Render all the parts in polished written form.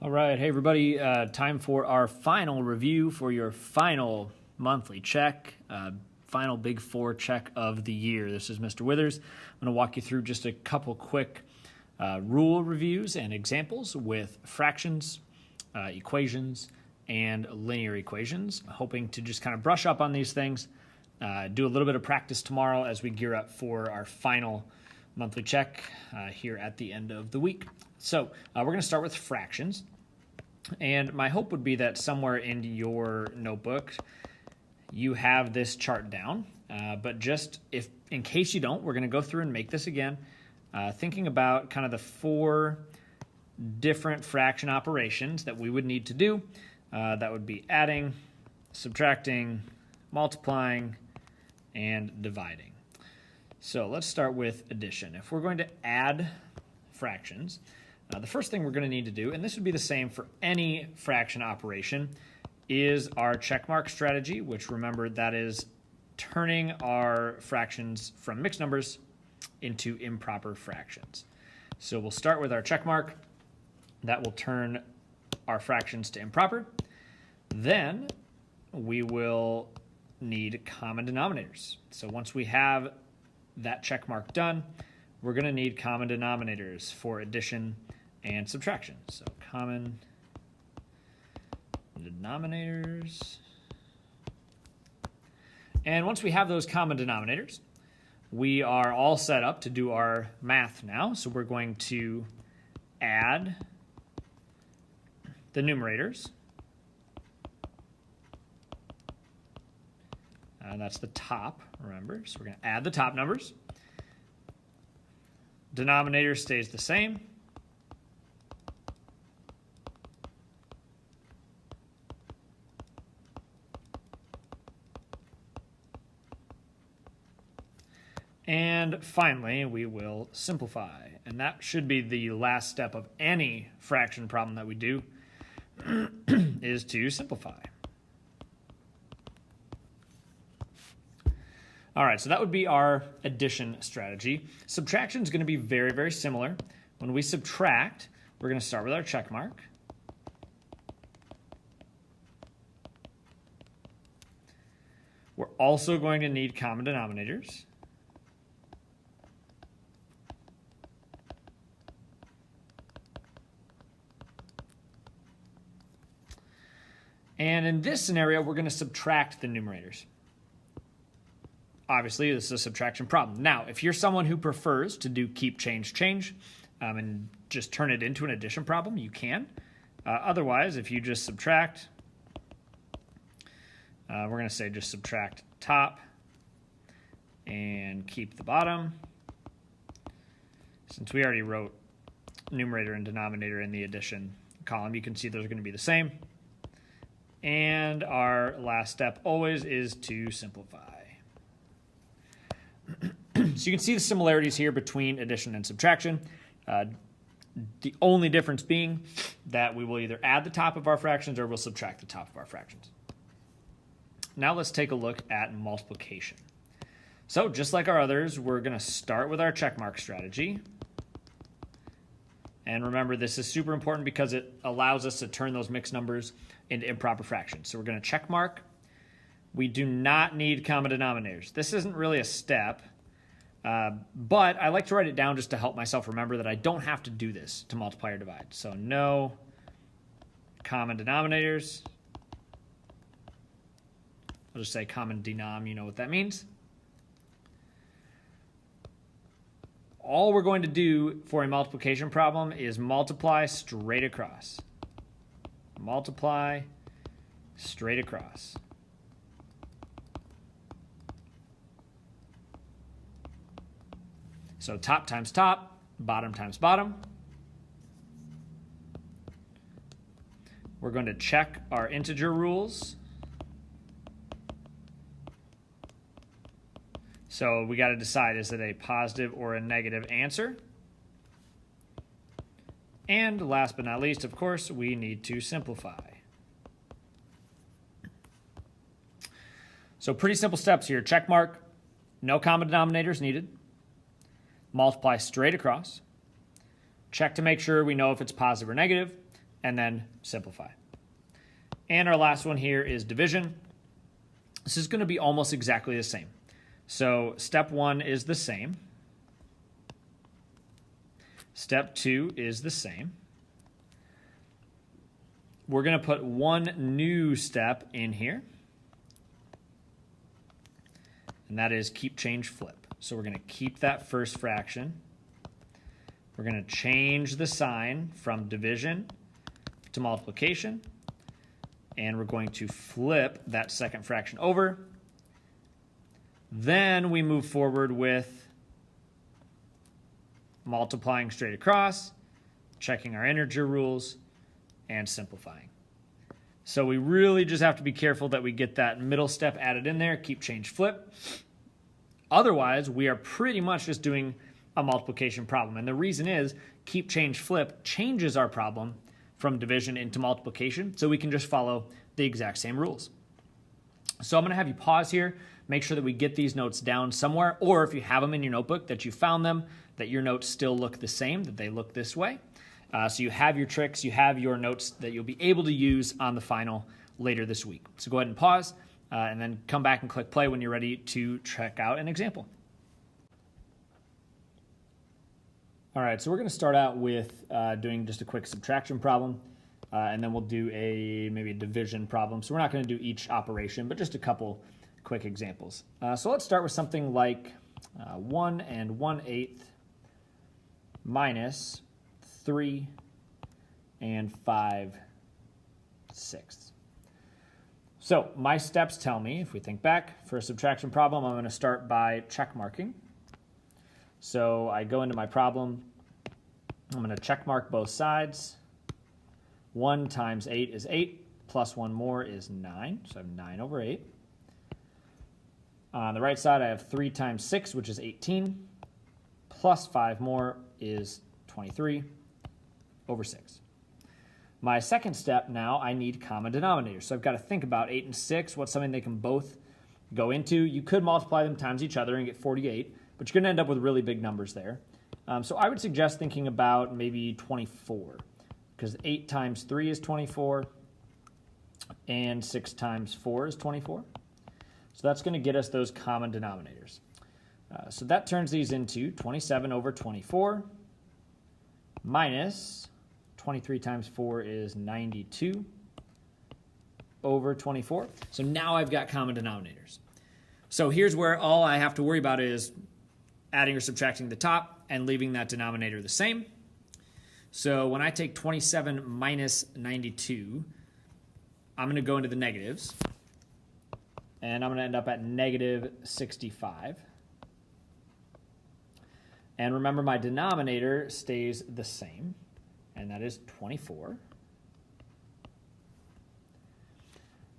All right, hey everybody, time for our final review for your final monthly check, final Big Four check of the year. This is Mr. Withers. I'm going to walk you through just a couple quick rule reviews and examples with fractions, equations, and linear equations, hoping to just kind of brush up on these things, do a little bit of practice tomorrow as we gear up for our final monthly check here at the end of the week. So we're going to start with fractions. And my hope would be that somewhere in your notebook you have this chart down. But just in case you don't, we're going to go through and make this again, thinking about kind of the four different fraction operations that we would need to do. That would be adding, subtracting, multiplying, and dividing. So let's start with addition. If we're going to add fractions, the first thing we're going to need to do, and this would be the same for any fraction operation, is our checkmark strategy, which remember that is turning our fractions from mixed numbers into improper fractions. So we'll start with our checkmark. That will turn our fractions to improper. Then we will need common denominators. So once we have that checkmark done, we're going to need common denominators for addition and subtraction. So common denominators. And once we have those common denominators, we are all set up to do our math now. So we're going to add the numerators. That's the top, remember. So we're going to add the top numbers. Denominator stays the same. And finally, we will simplify. And that should be the last step of any fraction problem that we do, is to simplify. All right, so that would be our addition strategy. Subtraction is going to be very, very similar. When we subtract, we're going to start with our check mark. We're also going to need common denominators. And in this scenario, we're going to subtract the numerators. Obviously, this is a subtraction problem. Now, if you're someone who prefers to do keep, change, change, and just turn it into an addition problem, you can. Otherwise, if you just subtract, we're going to say just subtract top and keep the bottom. Since we already wrote numerator and denominator in the addition column, you can see those are going to be the same. And our last step always is to simplify. So you can see the similarities here between addition and subtraction. The only difference being that we will either add the top of our fractions or we'll subtract the top of our fractions. Now let's take a look at multiplication. So just like our others, we're going to start with our checkmark strategy. And remember, this is super important because it allows us to turn those mixed numbers into improper fractions. So we're going to checkmark. We do not need common denominators. This isn't really a step, but I like to write it down just to help myself remember that I don't have to do this to multiply or divide. So no common denominators. I'll just say common denom, you know what that means. All we're going to do for a multiplication problem is multiply straight across. Multiply straight across. So top times top, bottom times bottom. We're going to check our integer rules. So we got to decide, is it a positive or a negative answer? And last but not least, of course, we need to simplify. So pretty simple steps here. Check mark, no common denominators needed. Multiply straight across. Check to make sure we know if it's positive or negative. and then simplify. And our last one here is division. This is going to be almost exactly the same. So step 1 is the same. Step 2 is the same. We're going to put one new step in here, and that is keep, change, flip. So we're going to keep that first fraction. We're going to change the sign from division to multiplication, and we're going to flip that second fraction over. Then we move forward with multiplying straight across, checking our integer rules, and simplifying. So we really just have to be careful that we get that middle step added in there, keep, change, flip. Otherwise, we are pretty much just doing a multiplication problem. And the reason is keep, change, flip changes our problem from division into multiplication, so we can just follow the exact same rules. So I'm going to have you pause here, make sure that we get these notes down somewhere, or if you have them in your notebook, that you found them, that your notes still look the same, that they look this way. So you have your tricks, you have your notes that you'll be able to use on the final later this week. So go ahead and pause, and then come back and click play when you're ready to check out an example. All right, so we're going to start out with doing just a quick subtraction problem, and then we'll do maybe a division problem. So we're not going to do each operation, but just a couple quick examples. So let's start with something like 1 1/8 minus 3 5/6. So my steps tell me, if we think back, for a subtraction problem, I'm going to start by check marking. So I go into my problem, I'm going to check mark both sides. 1 times 8 is 8, plus 1 more is 9, so I have 9 over 8. On the right side, I have 3 times 6, which is 18, plus 5 more is 23 over 6. My second step now, I need common denominators. So I've got to think about 8 and 6, what's something they can both go into. You could multiply them times each other and get 48, but you're going to end up with really big numbers there. So I would suggest thinking about maybe 24, because 8 times 3 is 24, and 6 times 4 is 24. So that's going to get us those common denominators. So that turns these into 27 over 24 minus 23 times 4 is 92 over 24. So now I've got common denominators. So here's where all I have to worry about is adding or subtracting the top and leaving that denominator the same. So when I take 27 minus 92, I'm going to go into the negatives, and I'm going to end up at negative 65. And remember, my denominator stays the same, and that is 24.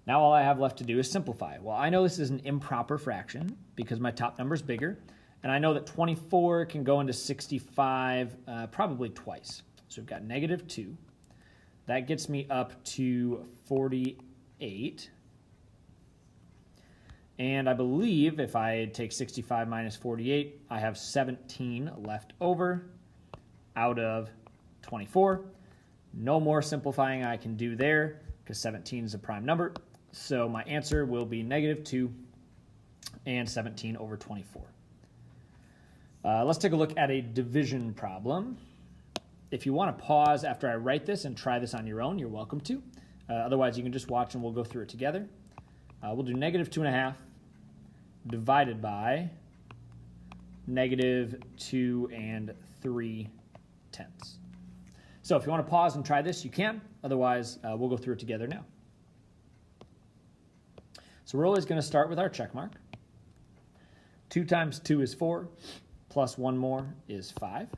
Now all I have left to do is simplify. Well, I know this is an improper fraction because my top number is bigger, and I know that 24 can go into 65 probably twice. So we've got negative 2. That gets me up to 48. And I believe if I take 65 minus 48, I have 17 left over out of 24. No more simplifying I can do there because 17 is a prime number. So my answer will be negative 2 and 17 over 24. Let's take a look at a division problem. If you want to pause after I write this and try this on your own, you're welcome to. Otherwise, you can just watch and we'll go through it together. We'll do negative 2.5 divided by negative 2 3/10. So if you want to pause and try this, you can. Otherwise, we'll go through it together now. So we're always going to start with our check mark. 2 times 2 is 4, plus 1 more is 5.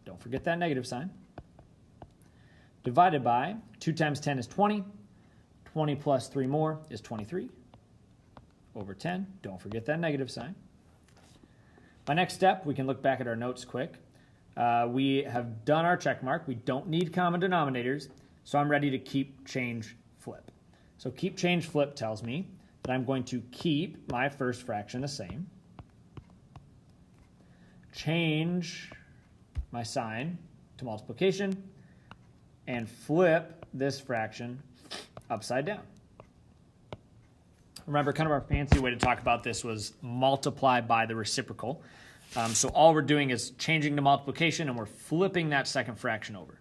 Don't forget that negative sign. Divided by 2 times 10 is 20. 20 plus 3 more is 23 over 10. Don't forget that negative sign. My next step, we can look back at our notes quick. We have done our check mark. We don't need common denominators, so I'm ready to keep, change, flip. So keep, change, flip tells me that I'm going to keep my first fraction the same, change my sign to multiplication, and flip this fraction upside down. Remember, kind of our fancy way to talk about this was multiply by the reciprocal. So all we're doing is changing to multiplication, and we're flipping that second fraction over.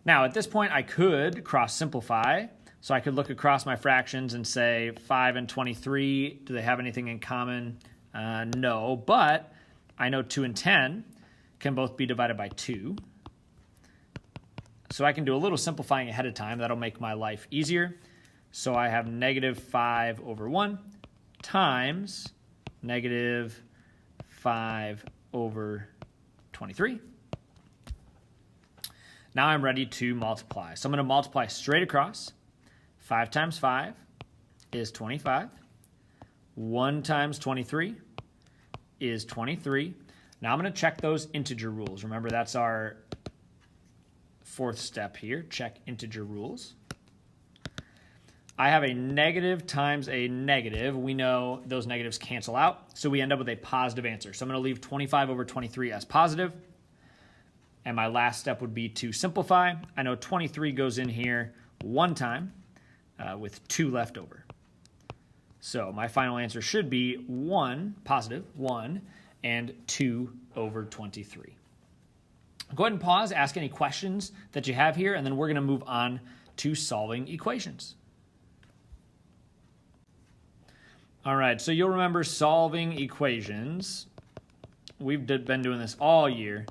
Now, at this point, I could cross-simplify. So I could look across my fractions and say 5 and 23, do they have anything in common? No, but I know 2 and 10 can both be divided by 2. So I can do a little simplifying ahead of time. That'll make my life easier. So I have negative 5 over 1 times negative 5 over 23. Now I'm ready to multiply. So I'm going to multiply straight across. 5 times 5 is 25. 1 times 23 is 23. Now I'm going to check those integer rules. Remember, that's our fourth step here. Check integer rules. I have a negative times a negative. We know those negatives cancel out, so we end up with a positive answer. So I'm going to leave 25 over 23 as positive. And my last step would be to simplify. I know 23 goes in here one time with 2 left over. So my final answer should be 1, positive 1, and 2 over 23. Go ahead and pause, ask any questions that you have here, and then we're going to move on to solving equations. All right, so you'll remember solving equations. We've been doing this all year.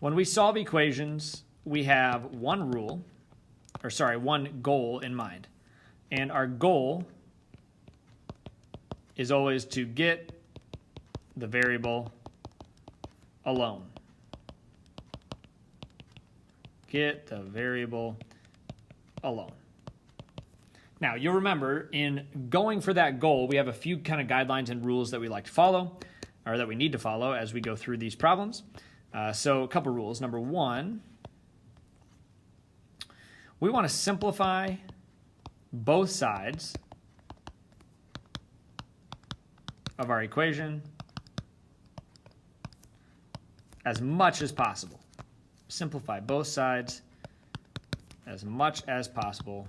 When we solve equations, we have one goal in mind. And our goal is always to get the variable alone. Get the variable alone. Now, you'll remember in going for that goal, we have a few kind of guidelines and rules that we like to follow, or that we need to follow as we go through these problems. So a couple rules. Number 1, we want to simplify both sides of our equation as much as possible. Simplify both sides as much as possible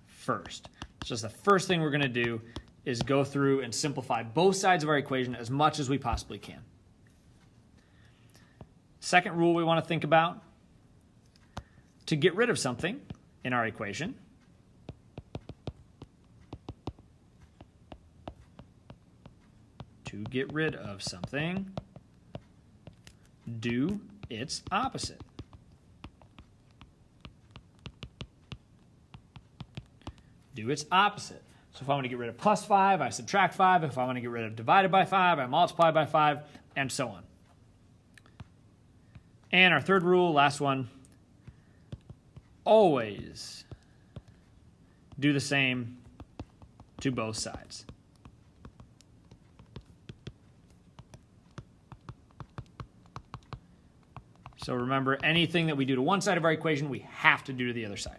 first. So just the first thing we're going to do is go through and simplify both sides of our equation as much as we possibly can. Second rule we want to think about: to get rid of something in our equation, do its opposite. Do its opposite. So if I want to get rid of plus 5, I subtract 5. If I want to get rid of divided by 5, I multiply by 5, and so on. And our third rule, last one, always do the same to both sides. So remember, anything that we do to one side of our equation, we have to do to the other side.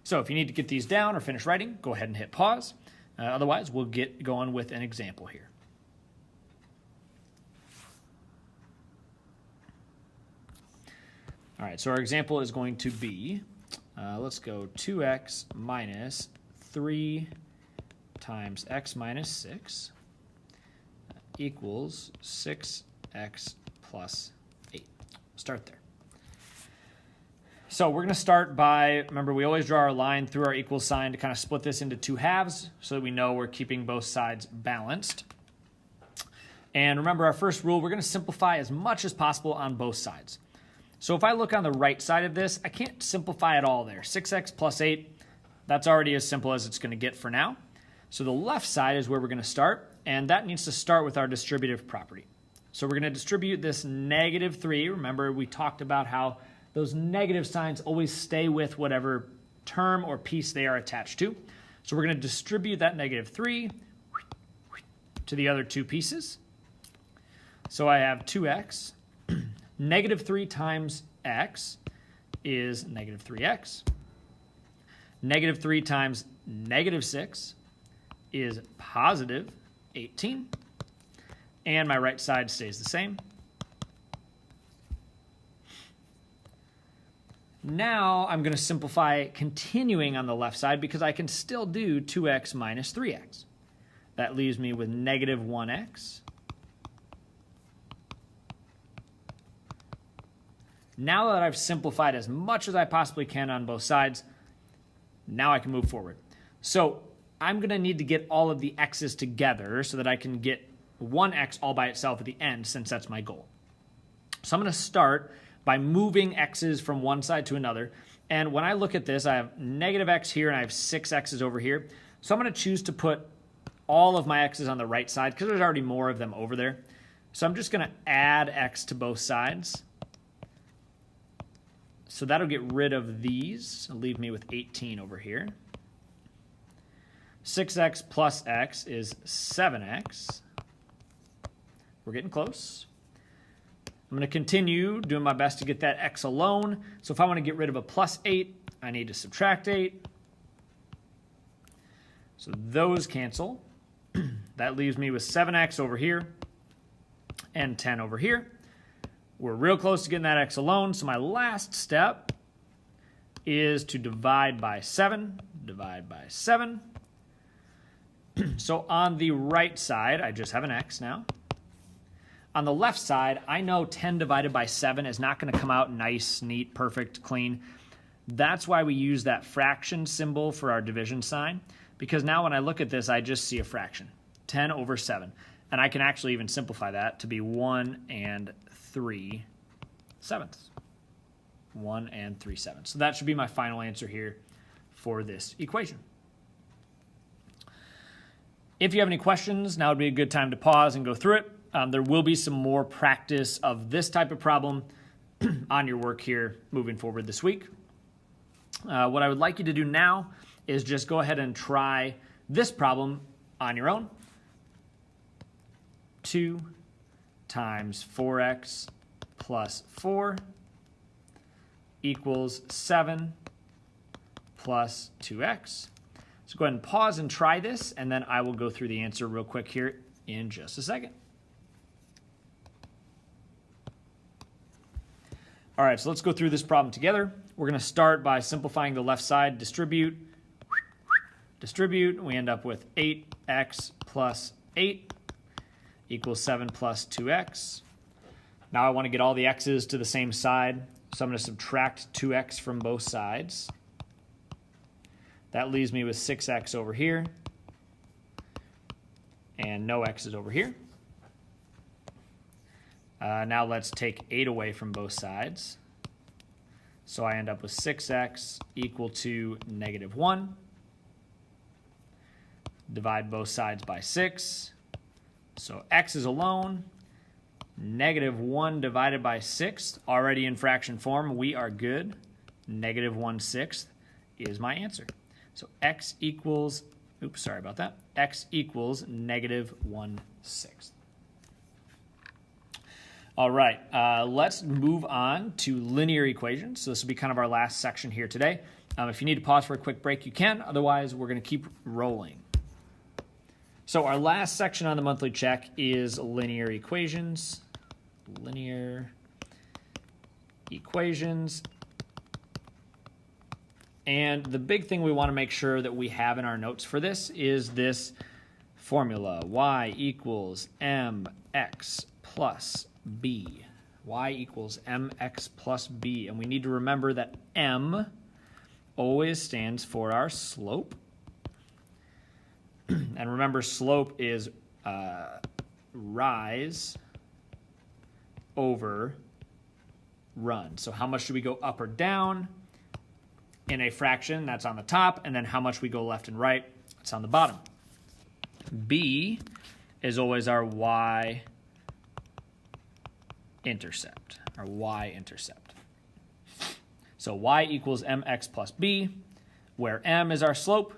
So if you need to get these down or finish writing, go ahead and hit pause. Otherwise, we'll get going with an example here. All right, so our example is going to be, let's go 2x minus 3 times x minus 6 equals 6x plus 8. Start there. So we're going to start by, remember, we always draw our line through our equal sign to kind of split this into 2 halves so that we know we're keeping both sides balanced. And remember, our first rule, we're going to simplify as much as possible on both sides. So if I look on the right side of this, I can't simplify it all there. 6x plus 8, that's already as simple as it's going to get for now. So the left side is where we're going to start, and that needs to start with our distributive property. So we're going to distribute this negative 3. Remember, we talked about how those negative signs always stay with whatever term or piece they are attached to. So we're going to distribute that negative 3 to the other 2 pieces. So I have 2x. Negative 3 times x is negative 3x. Negative 3 times negative 6 is positive 18. and my right side stays the same. Now I'm going to simplify continuing on the left side because I can still do 2x minus 3x. That leaves me with negative 1x. Now that I've simplified as much as I possibly can on both sides, now I can move forward. So I'm going to need to get all of the x's together so that I can get 1x all by itself at the end, since that's my goal. So I'm going to start by moving x's from one side to another. And when I look at this, I have negative x here and I have 6 x's over here. So I'm going to choose to put all of my x's on the right side because there's already more of them over there. So I'm just going to add x to both sides. So that'll get rid of these. It'll leave me with 18 over here. 6x plus x is 7x. We're getting close. I'm going to continue doing my best to get that x alone. So if I want to get rid of a plus 8, I need to subtract 8. So those cancel. That leaves me with 7x over here and 10 over here. We're real close to getting that x alone. So my last step is to divide by 7. Divide by 7. So on the right side, I just have an x now. On the left side, I know 10 divided by 7 is not going to come out nice, neat, perfect, clean. That's why we use that fraction symbol for our division sign, because now when I look at this, I just see a fraction, 10 over 7. And I can actually even simplify that to be 1 and 3 sevenths. 1 and 3 sevenths. So that should be my final answer here for this equation. If you have any questions, now would be a good time to pause and go through it. There will be some more practice of this type of problem on your work here moving forward this week. What I would like you to do now is just go ahead and try this problem on your own. 2 times 4x plus 4 equals 7 plus 2x. So go ahead and pause and try this, and then I will go through the answer real quick here in just a second. All right, so let's go through this problem together. We're going to start by simplifying the left side. Distribute. Distribute. We end up with 8x plus 8 equals 7 plus 2x. Now I want to get all the x's to the same side, so I'm going to subtract 2x from both sides. That leaves me with 6x over here and no x's over here. Now let's take 8 away from both sides. So I end up with 6x equal to negative 1. Divide both sides by 6. So x is alone. Negative 1 divided by 6, already in fraction form, we are good. Negative 1/6 is my answer. So x equals, oops, sorry about that. X equals negative 1/6. All right, let's move on to linear equations. So this will be kind of our last section here today. If you need to pause for a quick break, you can. Otherwise, we're going to keep rolling. So our last section on the monthly check is linear equations. Linear equations. And the big thing we want to make sure that we have in our notes for this is this formula, y equals mx plus b. Y equals mx plus b. And we need to remember that m always stands for our slope. And remember, slope is rise over run. So how much do we go up or down in a fraction? That's on the top. And then how much we go left and right? It's on the bottom. B is always our y-intercept, our y-intercept. So y equals mx plus b, where m is our slope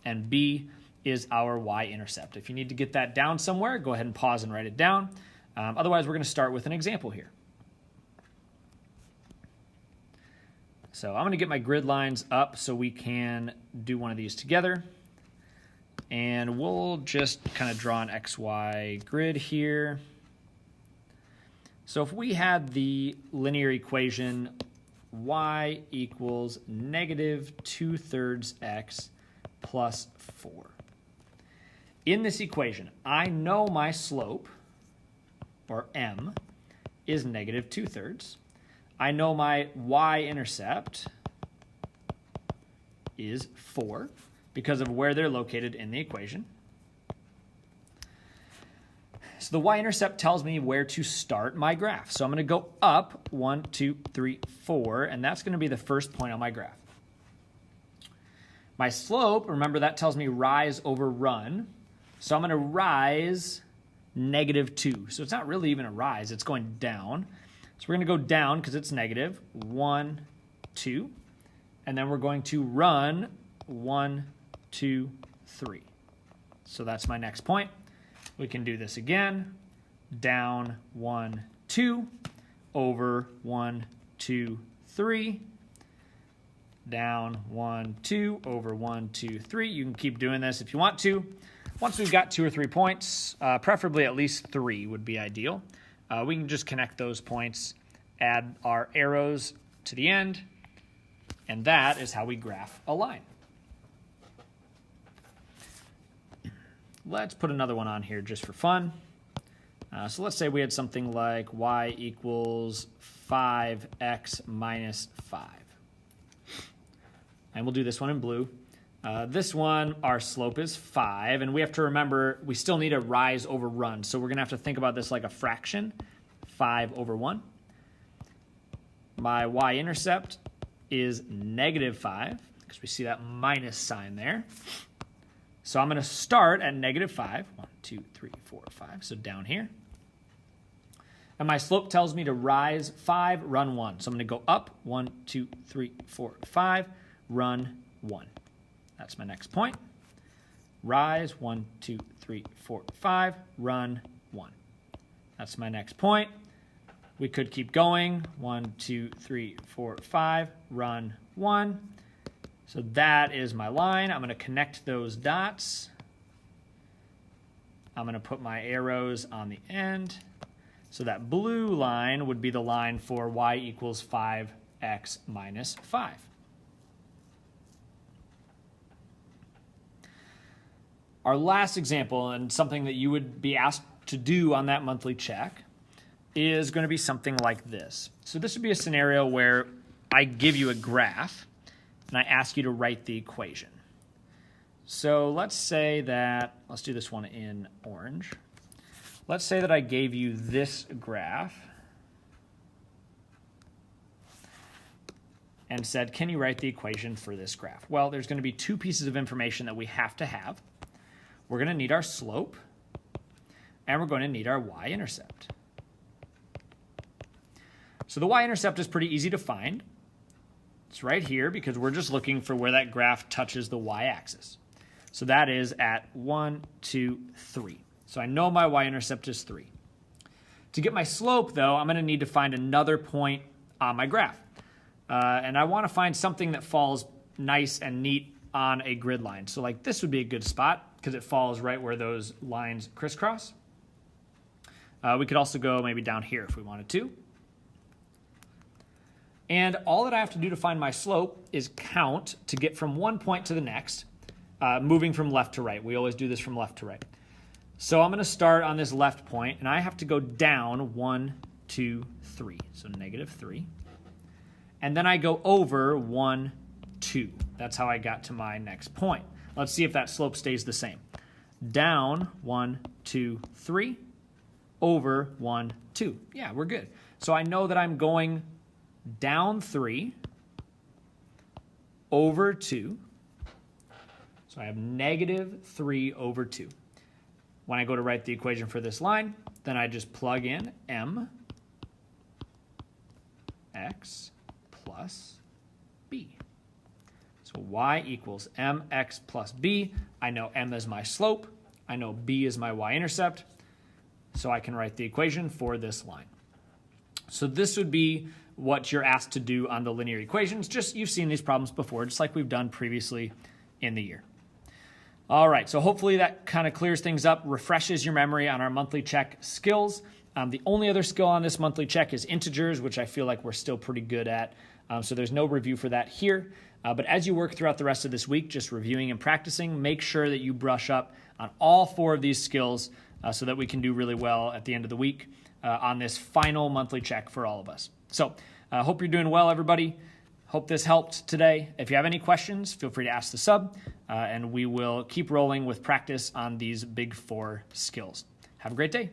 and b is our y-intercept. If you need to get that down somewhere, go ahead and pause and write it down. Otherwise, we're going to start with an example here. So I'm going to get my grid lines up so we can do one of these together. And we'll just kind of draw an XY grid here. So if we had the linear equation y equals negative 2/3 x plus 4. In this equation, I know my slope, or m, is negative 2/3. I know my y-intercept is 4 because of where they're located in the equation. So the y-intercept tells me where to start my graph. So I'm going to go up 1, 2, 3, 4, and that's going to be the first point on my graph. My slope, remember that tells me rise over run. So I'm going to rise negative 2. So it's not really even a rise, it's going down. So we're going to go down because it's negative 1, 2, and then we're going to run 1, 2, 3. So that's my next point. We can do this again. Down 1, 2, over 1, 2, 3. Down 1, 2, over 1, 2, 3. You can keep doing this if you want to. Once we've got 2 or 3 points, preferably at least 3 would be ideal. We can just connect those points, add our arrows to the end, and that is how we graph a line. Let's put another one on here just for fun. So let's say we had something like y equals 5x minus 5. And we'll do this one in blue. This one, our slope is 5, and we have to remember we still need a rise over run. So we're going to have to think about this like a fraction, 5 over 1. My y-intercept is negative 5, because we see that minus sign there. So I'm going to start at negative 5. 1, 2, 3, 4, 5. So down here. And my slope tells me to rise 5, run 1. So I'm going to go up 1, 2, 3, 4, 5, run 1. That's my next point. Rise 1, 2, 3, 4, 5, run 1. That's my next point. We could keep going. 1, 2, 3, 4, 5, run 1. So that is my line. I'm going to connect those dots. I'm going to put my arrows on the end. So that blue line would be the line for y equals 5x minus 5. Our last example, and something that you would be asked to do on that monthly check, is going to be something like this. So this would be a scenario where I give you a graph, and I ask you to write the equation. So let's say that, let's do this one in orange. Let's say that I gave you this graph and said, can you write the equation for this graph? Well, there's going to be 2 pieces of information that we have to have. We're going to need our slope, and we're going to need our y-intercept. So the y-intercept is pretty easy to find. It's right here because we're just looking for where that graph touches the y-axis. So that is at 1, 2, 3. So I know my y-intercept is 3. To get my slope, though, I'm going to need to find another point on my graph. And I want to find something that falls nice and neat on a grid line. So like this would be a good spot because it falls right where those lines crisscross. We could also go maybe down here if we wanted to. And all that I have to do to find my slope is count to get from one point to the next, moving from left to right. We always do this from left to right. So I'm going to start on this left point, and I have to go down 1, 2, 3. So negative 3. And then I go over 1, 2. That's how I got to my next point. Let's see if that slope stays the same. Down 1, 2, 3. Over 1, 2. Yeah, we're good. So I know that I'm going down 3, over 2. So I have negative 3 over 2. When I go to write the equation for this line, then I just plug in mx plus b. So y equals mx plus b. I know m is my slope. I know b is my y-intercept. So I can write the equation for this line. So this would be what you're asked to do on the linear equations. Just you've seen these problems before, just like we've done previously in the year. All right, so hopefully that kind of clears things up, refreshes your memory on our monthly check skills. The only other skill on this monthly check is integers, which I feel like we're still pretty good at. So there's no review for that here. But as you work throughout the rest of this week, just reviewing and practicing, make sure that you brush up on all 4 of these skills so that we can do really well at the end of the week on this final monthly check for all of us. So I hope you're doing well, everybody. Hope this helped today. If you have any questions, feel free to ask the sub, and we will keep rolling with practice on these big 4 skills. Have a great day.